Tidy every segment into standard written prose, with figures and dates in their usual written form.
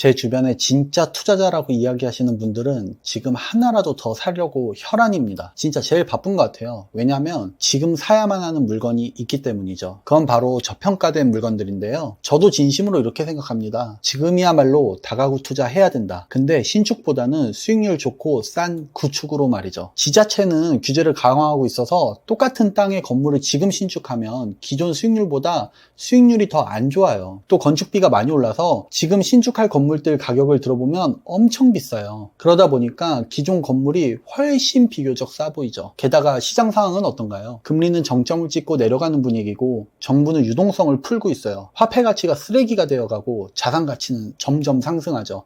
제 주변에 진짜 투자자라고 이야기하시는 분들은 지금 하나라도 더 사려고 혈안입니다. 진짜 제일 바쁜 것 같아요. 왜냐하면 지금 사야만 하는 물건이 있기 때문이죠. 그건 바로 저평가된 물건들인데요. 저도 진심으로 이렇게 생각합니다. 지금이야말로 다가구 투자해야 된다. 근데 신축보다는 수익률 좋고 싼 구축으로 말이죠. 지자체는 규제를 강화하고 있어서 똑같은 땅의 건물을 지금 신축하면 기존 수익률보다 수익률이 더 안 좋아요. 또 건축비가 많이 올라서 지금 신축할 건물들 가격을 들어보면 엄청 비싸요. 그러다 보니까 기존 건물이 훨씬 비교적 싸 보이죠. 게다가 시장 상황은 어떤가요? 금리는 정점을 찍고 내려가는 분위기고 정부는 유동성을 풀고 있어요. 화폐 가치가 쓰레기가 되어가고 자산 가치는 점점 상승하죠.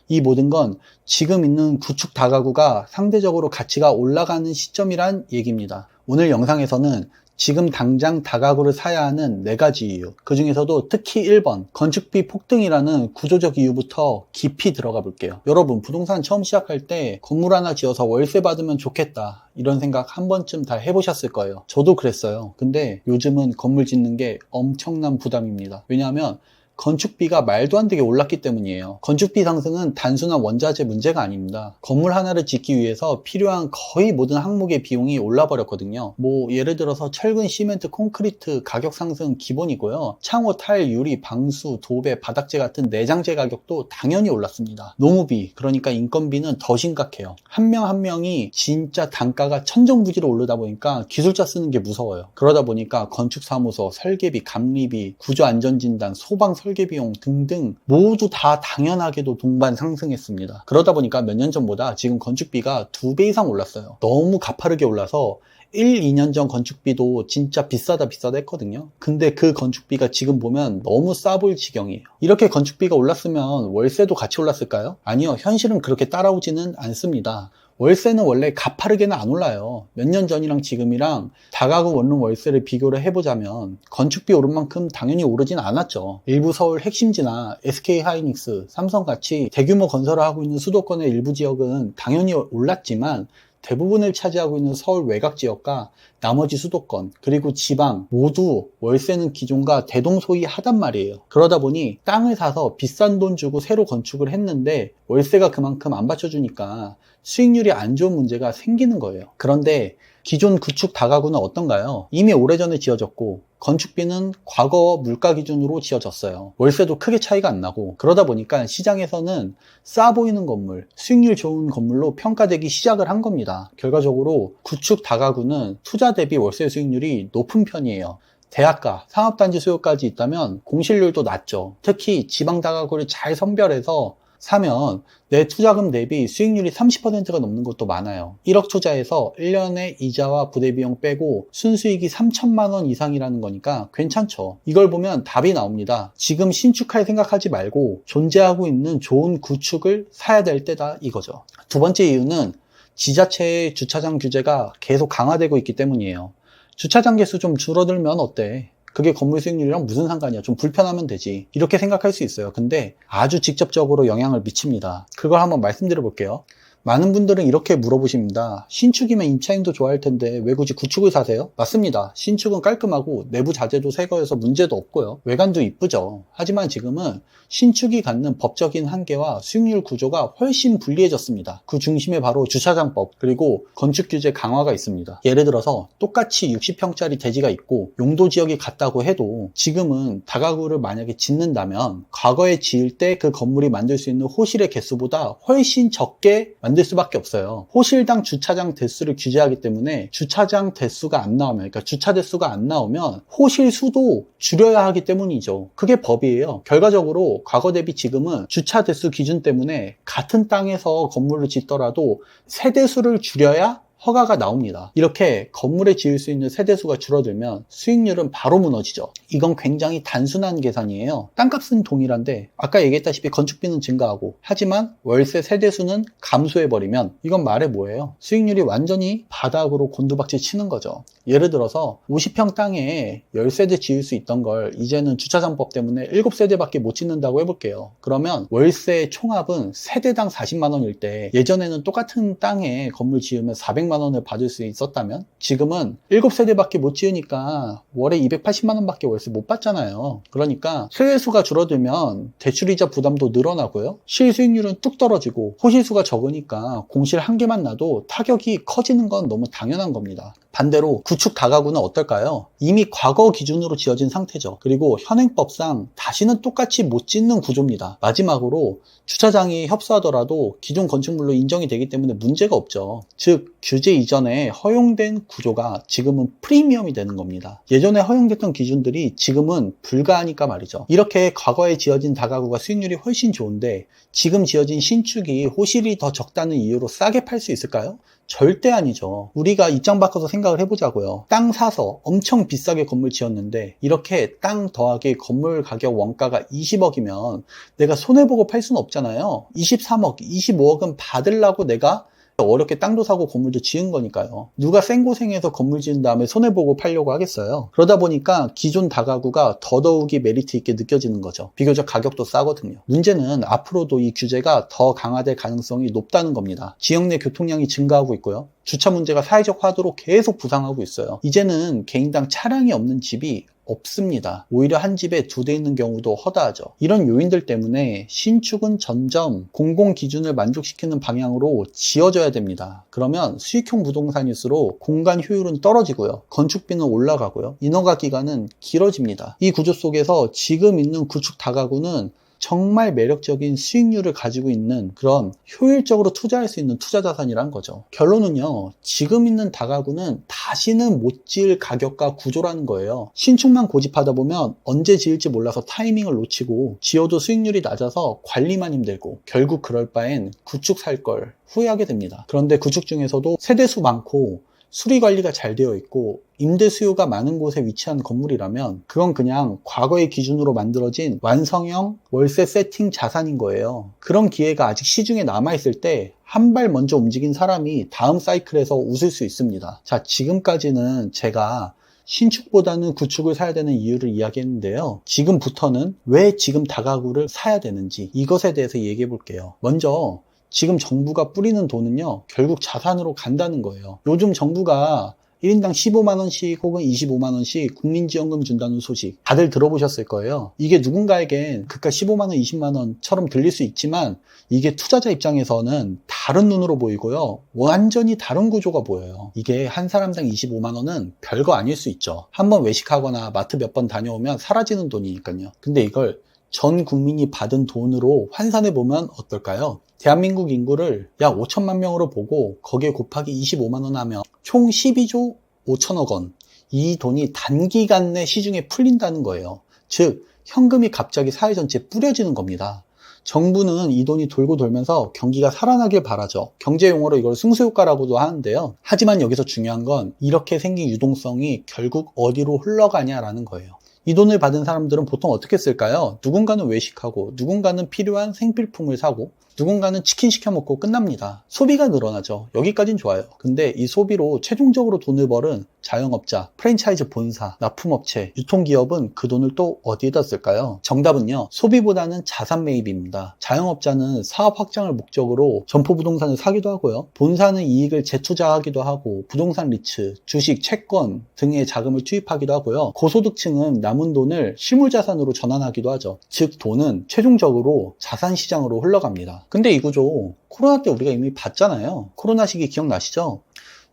이 모든 건 지금 있는 구축 다가구가 상대적으로 가치가 올라가는 시점이란 얘기입니다. 오늘 영상에서는 지금 당장 다가구를 사야 하는 4가지 이유, 그 중에서도 특히 1번 건축비 폭등이라는 구조적 이유부터 깊이 들어가 볼게요. 여러분, 부동산 처음 시작할 때 건물 하나 지어서 월세 받으면 좋겠다 이런 생각 한 번쯤 다 해보셨을 거예요. 저도 그랬어요. 근데 요즘은 건물 짓는 게 엄청난 부담입니다. 왜냐하면 건축비가 말도 안 되게 올랐기 때문이에요. 건축비 상승은 단순한 원자재 문제가 아닙니다. 건물 하나를 짓기 위해서 필요한 거의 모든 항목의 비용이 올라버렸거든요. 예를 들어서 철근, 시멘트, 콘크리트 가격 상승 기본이고요. 창호, 타일, 유리, 방수, 도배, 바닥재 같은 내장재 가격도 당연히 올랐습니다. 노무비, 그러니까 인건비는 더 심각해요. 한 명 한 명이 진짜 단가가 천정부지로 오르다 보니까 기술자 쓰는 게 무서워요. 그러다 보니까 건축사무소, 설계비, 감리비, 구조안전진단, 소방 설계비용 등등 모두 다 당연하게도 동반 상승했습니다. 그러다 보니까 몇 년 전보다 지금 건축비가 2배 이상 올랐어요. 너무 가파르게 올라서 1, 2년 전 건축비도 진짜 비싸다 했거든요. 근데 그 건축비가 지금 보면 너무 싸 보일 지경이에요. 이렇게 건축비가 올랐으면 월세도 같이 올랐을까요? 아니요, 현실은 그렇게 따라오지는 않습니다. 월세는 원래 가파르게는 안 올라요. 몇 년 전이랑 지금이랑 다가구 원룸 월세를 비교를 해보자면 건축비 오른 만큼 당연히 오르진 않았죠. 일부 서울 핵심지나 SK하이닉스, 삼성같이 대규모 건설을 하고 있는 수도권의 일부 지역은 당연히 올랐지만 대부분을 차지하고 있는 서울 외곽 지역과 나머지 수도권 그리고 지방 모두 월세는 기존과 대동소이하단 말이에요. 그러다 보니 땅을 사서 비싼 돈 주고 새로 건축을 했는데 월세가 그만큼 안 받쳐주니까 수익률이 안 좋은 문제가 생기는 거예요. 그런데 기존 구축 다가구는 어떤가요? 이미 오래전에 지어졌고 건축비는 과거 물가 기준으로 지어졌어요. 월세도 크게 차이가 안 나고 그러다 보니까 시장에서는 싸 보이는 건물, 수익률 좋은 건물로 평가되기 시작을 한 겁니다. 결과적으로 구축 다가구는 투자 대비 월세 수익률이 높은 편이에요. 대학가, 상업단지 수요까지 있다면 공실률도 낮죠. 특히 지방 다가구를 잘 선별해서 사면 내 투자금 대비 수익률이 30%가 넘는 것도 많아요. 1억 투자해서 1년에 이자와 부대비용 빼고 순수익이 3천만 원 이상이라는 거니까 괜찮죠. 이걸 보면 답이 나옵니다. 지금 신축할 생각하지 말고 존재하고 있는 좋은 구축을 사야 될 때다 이거죠. 두 번째 이유는 지자체의 주차장 규제가 계속 강화되고 있기 때문이에요. 주차장 개수 좀 줄어들면 어때? 그게 건물 수익률이랑 무슨 상관이야? 좀 불편하면 되지. 이렇게 생각할 수 있어요. 근데 아주 직접적으로 영향을 미칩니다. 그걸 한번 말씀드려 볼게요. 많은 분들은 이렇게 물어보십니다. 신축이면 임차인도 좋아할 텐데 왜 굳이 구축을 사세요? 맞습니다. 신축은 깔끔하고 내부 자재도 새 거여서 문제도 없고요. 외관도 이쁘죠. 하지만 지금은 신축이 갖는 법적인 한계와 수익률 구조가 훨씬 불리해졌습니다. 그 중심에 바로 주차장법 그리고 건축 규제 강화가 있습니다. 예를 들어서 똑같이 60평짜리 대지가 있고 용도 지역이 같다고 해도 지금은 다가구를 만약에 짓는다면 과거에 지을 때 그 건물이 만들 수 있는 호실의 개수보다 훨씬 적게 만들 수밖에 없어요. 호실당 주차장 대수를 규제하기 때문에 주차장 대수가 안 나오면, 그러니까 주차 대수가 안 나오면 호실 수도 줄여야 하기 때문이죠. 그게 법이에요. 결과적으로 과거 대비 지금은 주차 대수 기준 때문에 같은 땅에서 건물을 짓더라도 세대수를 줄여야 허가가 나옵니다. 이렇게 건물에 지을 수 있는 세대수가 줄어들면 수익률은 바로 무너지죠. 이건 굉장히 단순한 계산이에요. 땅값은 동일한데 아까 얘기했다시피 건축비는 증가하고 하지만 월세 세대수는 감소해버리면 이건 말해 뭐예요? 수익률이 완전히 바닥으로 곤두박질 치는 거죠. 예를 들어서 50평 땅에 10세대 지을 수 있던 걸 이제는 주차장법 때문에 7세대밖에 못 짓는다고 해볼게요. 그러면 월세 총합은 세대당 40만 원일 때 예전에는 똑같은 땅에 건물 지으면 400만 200만 원을 받을 수 있었다면 지금은 7세대밖에 못 지으니까 월에 280만 원밖에 월세 못 받잖아요. 그러니까 세대수가 줄어들면 대출이자 부담도 늘어나고요. 실수익률은 뚝 떨어지고 호실수가 적으니까 공실 한 개만 나도 타격이 커지는 건 너무 당연한 겁니다. 반대로 구축 다가구는 어떨까요? 이미 과거 기준으로 지어진 상태죠. 그리고 현행법상 다시는 똑같이 못 짓는 구조입니다. 마지막으로 주차장이 협소하더라도 기존 건축물로 인정이 되기 때문에 문제가 없죠. 즉 규제 이전에 허용된 구조가 지금은 프리미엄이 되는 겁니다. 예전에 허용됐던 기준들이 지금은 불가하니까 말이죠. 이렇게 과거에 지어진 다가구가 수익률이 훨씬 좋은데 지금 지어진 신축이 호실이 더 적다는 이유로 싸게 팔 수 있을까요? 절대 아니죠. 우리가 입장 바꿔서 생각을 해보자고요. 땅 사서 엄청 비싸게 건물 지었는데 이렇게 땅 더하기 건물 가격 원가가 20억이면 내가 손해보고 팔 수는 없잖아요. 23억, 25억은 받으려고 내가 어렵게 땅도 사고 건물도 지은 거니까요. 누가 생고생해서 건물 지은 다음에 손해보고 팔려고 하겠어요. 그러다 보니까 기존 다가구가 더더욱이 메리트 있게 느껴지는 거죠. 비교적 가격도 싸거든요. 문제는 앞으로도 이 규제가 더 강화될 가능성이 높다는 겁니다. 지역 내 교통량이 증가하고 있고요. 주차 문제가 사회적 화두로 계속 부상하고 있어요. 이제는 개인당 차량이 없는 집이 없습니다. 오히려 한 집에 2대 있는 경우도 허다하죠. 이런 요인들 때문에 신축은 점점 공공 기준을 만족시키는 방향으로 지어져야 됩니다. 그러면 수익형 부동산일수록 공간 효율은 떨어지고요. 건축비는 올라가고요. 인허가 기간은 길어집니다. 이 구조 속에서 지금 있는 구축 다가구는 정말 매력적인 수익률을 가지고 있는 그런 효율적으로 투자할 수 있는 투자 자산이란 거죠. 결론은요, 지금 있는 다가구는 다시는 못 지을 가격과 구조라는 거예요. 신축만 고집하다 보면 언제 지을지 몰라서 타이밍을 놓치고 지어도 수익률이 낮아서 관리만 힘들고 결국 그럴 바엔 구축 살 걸 후회하게 됩니다. 그런데 구축 중에서도 세대수 많고 수리 관리가 잘 되어 있고 임대 수요가 많은 곳에 위치한 건물이라면 그건 그냥 과거의 기준으로 만들어진 완성형 월세 세팅 자산인 거예요. 그런 기회가 아직 시중에 남아있을 때 한 발 먼저 움직인 사람이 다음 사이클에서 웃을 수 있습니다. 자, 지금까지는 제가 신축보다는 구축을 사야 되는 이유를 이야기했는데요. 지금부터는 왜 지금 다가구를 사야 되는지 이것에 대해서 얘기해 볼게요. 먼저 지금 정부가 뿌리는 돈은요, 결국 자산으로 간다는 거예요. 요즘 정부가 1인당 15만원씩 혹은 25만원씩 국민지원금 준다는 소식 다들 들어보셨을 거예요. 이게 누군가에겐 그깟 15만원, 20만원처럼 들릴 수 있지만 이게 투자자 입장에서는 다른 눈으로 보이고요. 완전히 다른 구조가 보여요. 이게 한 사람당 25만원은 별거 아닐 수 있죠. 한번 외식하거나 마트 몇 번 다녀오면 사라지는 돈이니까요. 근데 이걸 전 국민이 받은 돈으로 환산해 보면 어떨까요? 대한민국 인구를 약 5천만 명으로 보고 거기에 곱하기 25만 원 하면 총 12조 5천억 원. 이 돈이 단기간 내 시중에 풀린다는 거예요. 즉 현금이 갑자기 사회 전체에 뿌려지는 겁니다. 정부는 이 돈이 돌고 돌면서 경기가 살아나길 바라죠. 경제 용어로 이걸 승수효과라고도 하는데요. 하지만 여기서 중요한 건 이렇게 생긴 유동성이 결국 어디로 흘러가냐라는 거예요. 이 돈을 받은 사람들은 보통 어떻게 쓸까요? 누군가는 외식하고 누군가는 필요한 생필품을 사고 누군가는 치킨 시켜 먹고 끝납니다. 소비가 늘어나죠. 여기까진 좋아요. 근데 이 소비로 최종적으로 돈을 벌은 자영업자, 프랜차이즈 본사, 납품업체, 유통기업은 그 돈을 또 어디에다 쓸까요? 정답은요, 소비보다는 자산 매입입니다. 자영업자는 사업 확장을 목적으로 점포부동산을 사기도 하고요. 본사는 이익을 재투자하기도 하고 부동산 리츠, 주식, 채권 등의 자금을 투입하기도 하고요. 고소득층은 남은 돈을 실물자산으로 전환하기도 하죠. 즉 돈은 최종적으로 자산시장으로 흘러갑니다. 근데 이 구조 코로나 때 우리가 이미 봤잖아요. 코로나 시기 기억나시죠?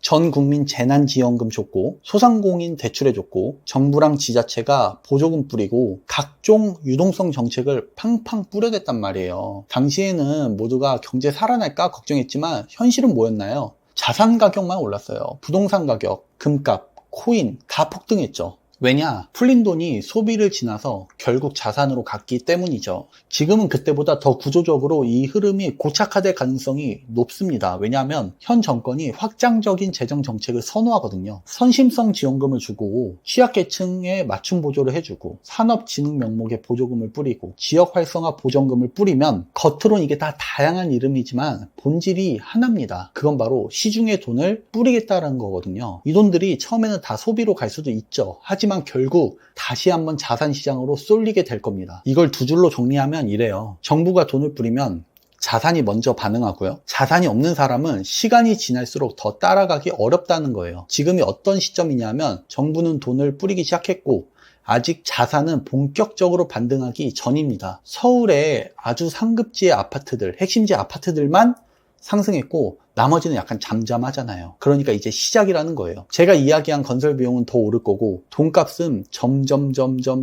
전 국민 재난지원금 줬고 소상공인 대출해줬고 정부랑 지자체가 보조금 뿌리고 각종 유동성 정책을 팡팡 뿌려댔단 말이에요. 당시에는 모두가 경제 살아날까 걱정했지만 현실은 뭐였나요? 자산 가격만 올랐어요. 부동산 가격, 금값, 코인 다 폭등했죠. 왜냐? 풀린 돈이 소비를 지나서 결국 자산으로 갔기 때문이죠. 지금은 그때보다 더 구조적으로 이 흐름이 고착화될 가능성이 높습니다. 왜냐하면 현 정권이 확장적인 재정 정책을 선호하거든요. 선심성 지원금을 주고 취약계층에 맞춤 보조를 해주고 산업진흥 명목의 보조금을 뿌리고 지역 활성화 보전금을 뿌리면 겉으로는 이게 다 다양한 이름이지만 본질이 하나입니다. 그건 바로 시중에 돈을 뿌리겠다는 거거든요. 이 돈들이 처음에는 다 소비로 갈 수도 있죠. 하지만 결국 다시 한번 자산시장으로 쏠리게 될 겁니다. 이걸 두 줄로 정리하면 이래요. 정부가 돈을 뿌리면 자산이 먼저 반응하고요. 자산이 없는 사람은 시간이 지날수록 더 따라가기 어렵다는 거예요. 지금이 어떤 시점이냐면 정부는 돈을 뿌리기 시작했고 아직 자산은 본격적으로 반등하기 전입니다. 서울의 아주 상급지의 아파트들, 핵심지 아파트들만 상승했고 나머지는 약간 잠잠하잖아요. 그러니까 이제 시작이라는 거예요. 제가 이야기한 건설 비용은 더 오를 거고 돈값은 점점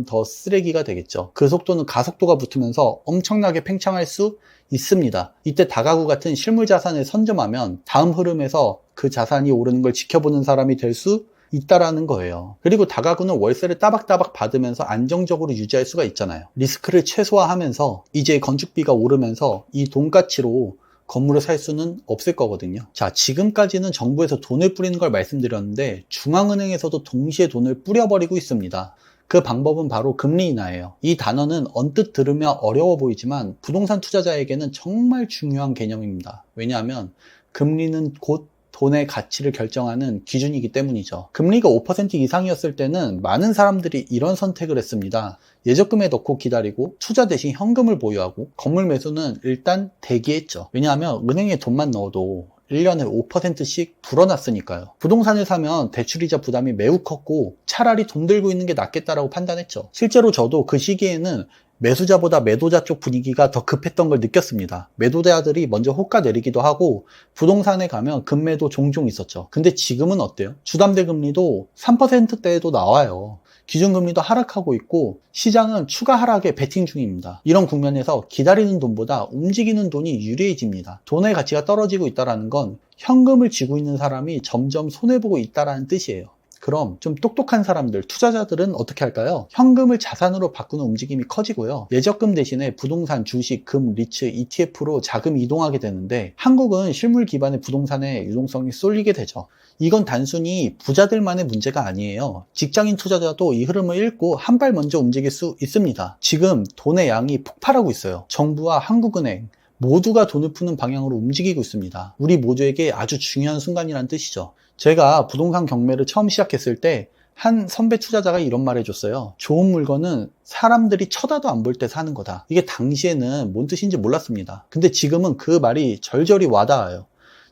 더 쓰레기가 되겠죠. 그 속도는 가속도가 붙으면서 엄청나게 팽창할 수 있습니다. 이때 다가구 같은 실물 자산을 선점하면 다음 흐름에서 그 자산이 오르는 걸 지켜보는 사람이 될 수 있다라는 거예요. 그리고 다가구는 월세를 따박따박 받으면서 안정적으로 유지할 수가 있잖아요. 리스크를 최소화하면서 이제 건축비가 오르면서 이 돈 가치로 건물을 살 수는 없을 거거든요. 자, 지금까지는 정부에서 돈을 뿌리는 걸 말씀드렸는데 중앙은행에서도 동시에 돈을 뿌려버리고 있습니다. 그 방법은 바로 금리 인하예요. 이 단어는 언뜻 들으면 어려워 보이지만 부동산 투자자에게는 정말 중요한 개념입니다. 왜냐하면 금리는 곧 돈의 가치를 결정하는 기준이기 때문이죠. 금리가 5% 이상이었을 때는 많은 사람들이 이런 선택을 했습니다. 예적금에 넣고 기다리고 투자 대신 현금을 보유하고 건물 매수는 일단 대기했죠. 왜냐하면 은행에 돈만 넣어도 1년에 5%씩 불어났으니까요. 부동산을 사면 대출이자 부담이 매우 컸고 차라리 돈 들고 있는 게 낫겠다라고 판단했죠. 실제로 저도 그 시기에는 매수자보다 매도자 쪽 분위기가 더 급했던 걸 느꼈습니다. 매도자들이 먼저 호가 내리기도 하고 부동산에 가면 급매도 종종 있었죠. 근데 지금은 어때요? 주담대 금리도 3%대에도 나와요. 기준금리도 하락하고 있고 시장은 추가 하락에 베팅 중입니다. 이런 국면에서 기다리는 돈보다 움직이는 돈이 유리해집니다. 돈의 가치가 떨어지고 있다는 건 현금을 쥐고 있는 사람이 점점 손해보고 있다는 뜻이에요. 그럼 좀 똑똑한 사람들, 투자자들은 어떻게 할까요? 현금을 자산으로 바꾸는 움직임이 커지고요. 예적금 대신에 부동산, 주식, 금, 리츠, ETF로 자금 이동하게 되는데 한국은 실물 기반의 부동산에 유동성이 쏠리게 되죠. 이건 단순히 부자들만의 문제가 아니에요. 직장인 투자자도 이 흐름을 읽고 한 발 먼저 움직일 수 있습니다. 지금 돈의 양이 폭발하고 있어요. 정부와 한국은행 모두가 돈을 푸는 방향으로 움직이고 있습니다. 우리 모두에게 아주 중요한 순간이라는 뜻이죠. 제가 부동산 경매를 처음 시작했을 때 한 선배 투자자가 이런 말 해줬어요. 좋은 물건은 사람들이 쳐다도 안 볼 때 사는 거다. 이게 당시에는 뭔 뜻인지 몰랐습니다. 근데 지금은 그 말이 절절히 와닿아요.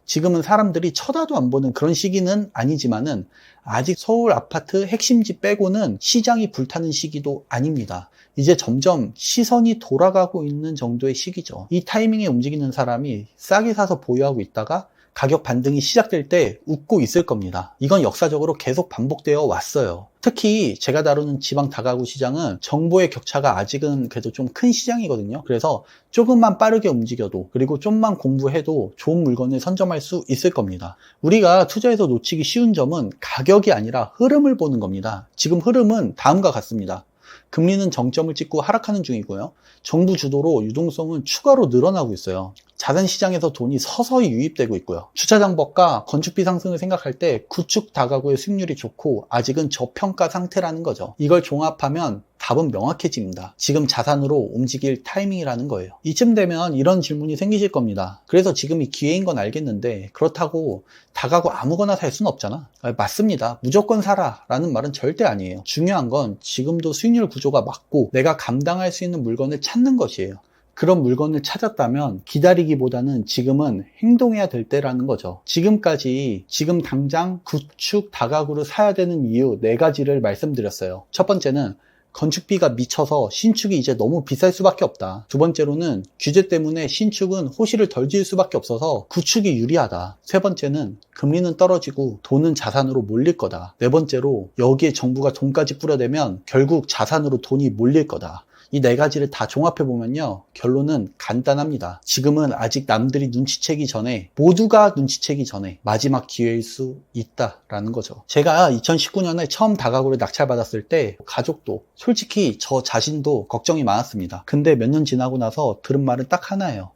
지금은 사람들이 쳐다도 안 보는 그런 시기는 아니지만은 아직 서울 아파트 핵심지 빼고는 시장이 불타는 시기도 아닙니다. 이제 점점 시선이 돌아가고 있는 정도의 시기죠. 이 타이밍에 움직이는 사람이 싸게 사서 보유하고 있다가 가격 반등이 시작될 때 웃고 있을 겁니다. 이건 역사적으로 계속 반복되어 왔어요. 특히 제가 다루는 지방 다가구 시장은 정보의 격차가 아직은 그래도 좀 큰 시장이거든요. 그래서 조금만 빠르게 움직여도 그리고 좀만 공부해도 좋은 물건을 선점할 수 있을 겁니다. 우리가 투자에서 놓치기 쉬운 점은 가격이 아니라 흐름을 보는 겁니다. 지금 흐름은 다음과 같습니다. 금리는 정점을 찍고 하락하는 중이고요. 정부 주도로 유동성은 추가로 늘어나고 있어요. 자산시장에서 돈이 서서히 유입되고 있고요. 주차장법과 건축비 상승을 생각할 때 구축 다가구의 수익률이 좋고 아직은 저평가 상태라는 거죠. 이걸 종합하면 답은 명확해집니다. 지금 자산으로 움직일 타이밍이라는 거예요. 이쯤 되면 이런 질문이 생기실 겁니다. 그래서 지금이 기회인 건 알겠는데 그렇다고 다가구 아무거나 살 수는 없잖아. 맞습니다. 무조건 사라 라는 말은 절대 아니에요. 중요한 건 지금도 수익률 구조가 맞고 내가 감당할 수 있는 물건을 찾는 것이에요. 그런 물건을 찾았다면 기다리기보다는 지금은 행동해야 될 때라는 거죠. 지금까지 지금 당장 구축 다가구를 사야 되는 이유 4가지를 말씀드렸어요. 첫 번째는 건축비가 미쳐서 신축이 이제 너무 비쌀 수밖에 없다. 두 번째로는 규제 때문에 신축은 호실을 덜 지을 수밖에 없어서 구축이 유리하다. 세 번째는 금리는 떨어지고 돈은 자산으로 몰릴 거다. 네 번째로 여기에 정부가 돈까지 뿌려대면 결국 자산으로 돈이 몰릴 거다. 이 4가지를 다 종합해보면요. 결론은 간단합니다. 지금은 아직 남들이 눈치채기 전에 모두가 눈치채기 전에 마지막 기회일 수 있다라는 거죠. 제가 2019년에 처음 다가구를 낙찰받았을 때 가족도 솔직히 저 자신도 걱정이 많았습니다. 근데 몇 년 지나고 나서 들은 말은 딱 하나예요.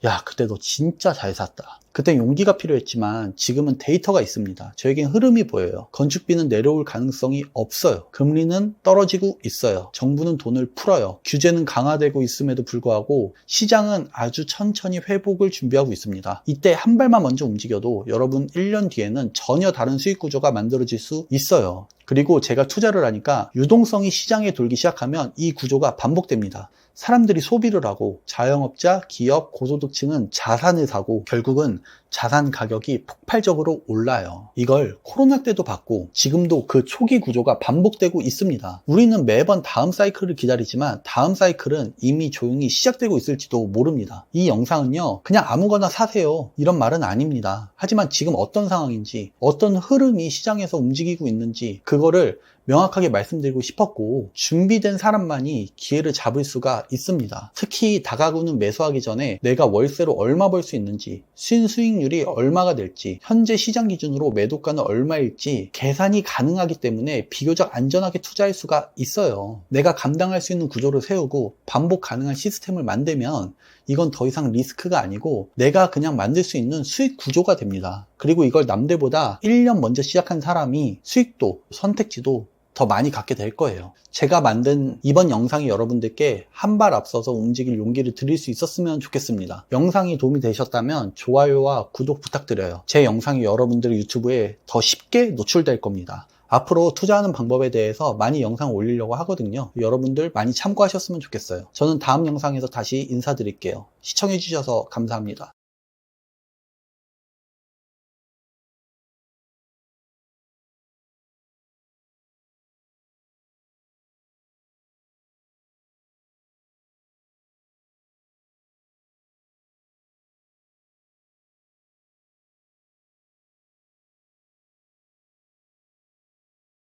야, 그때 너 진짜 잘 샀다. 그때 용기가 필요했지만 지금은 데이터가 있습니다. 저에겐 흐름이 보여요. 건축비는 내려올 가능성이 없어요. 금리는 떨어지고 있어요. 정부는 돈을 풀어요. 규제는 강화되고 있음에도 불구하고 시장은 아주 천천히 회복을 준비하고 있습니다. 이때 한 발만 먼저 움직여도 여러분 1년 뒤에는 전혀 다른 수익 구조가 만들어질 수 있어요. 그리고 제가 투자를 하니까 유동성이 시장에 돌기 시작하면 이 구조가 반복됩니다. 사람들이 소비를 하고 자영업자, 기업, 고소득층은 자산을 사고 결국은 자산 가격이 폭발적으로 올라요. 이걸 코로나 때도 봤고 지금도 그 초기 구조가 반복되고 있습니다. 우리는 매번 다음 사이클을 기다리지만 다음 사이클은 이미 조용히 시작되고 있을지도 모릅니다. 이 영상은요, 그냥 아무거나 사세요 이런 말은 아닙니다. 하지만 지금 어떤 상황인지, 어떤 흐름이 시장에서 움직이고 있는지 그거를 명확하게 말씀드리고 싶었고, 준비된 사람만이 기회를 잡을 수가 있습니다. 특히 다가구는 매수하기 전에 내가 월세로 얼마 벌 수 있는지, 순수익률이 얼마가 될지, 현재 시장 기준으로 매도가는 얼마일지 계산이 가능하기 때문에 비교적 안전하게 투자할 수가 있어요. 내가 감당할 수 있는 구조를 세우고 반복 가능한 시스템을 만들면 이건 더 이상 리스크가 아니고 내가 그냥 만들 수 있는 수익 구조가 됩니다. 그리고 이걸 남들보다 1년 먼저 시작한 사람이 수익도 선택지도 더 많이 갖게 될 거예요. 제가 만든 이번 영상이 여러분들께 한 발 앞서서 움직일 용기를 드릴 수 있었으면 좋겠습니다. 영상이 도움이 되셨다면 좋아요와 구독 부탁드려요. 제 영상이 여러분들 유튜브에 더 쉽게 노출될 겁니다. 앞으로 투자하는 방법에 대해서 많이 영상 올리려고 하거든요. 여러분들 많이 참고하셨으면 좋겠어요. 저는 다음 영상에서 다시 인사드릴게요. 시청해주셔서 감사합니다.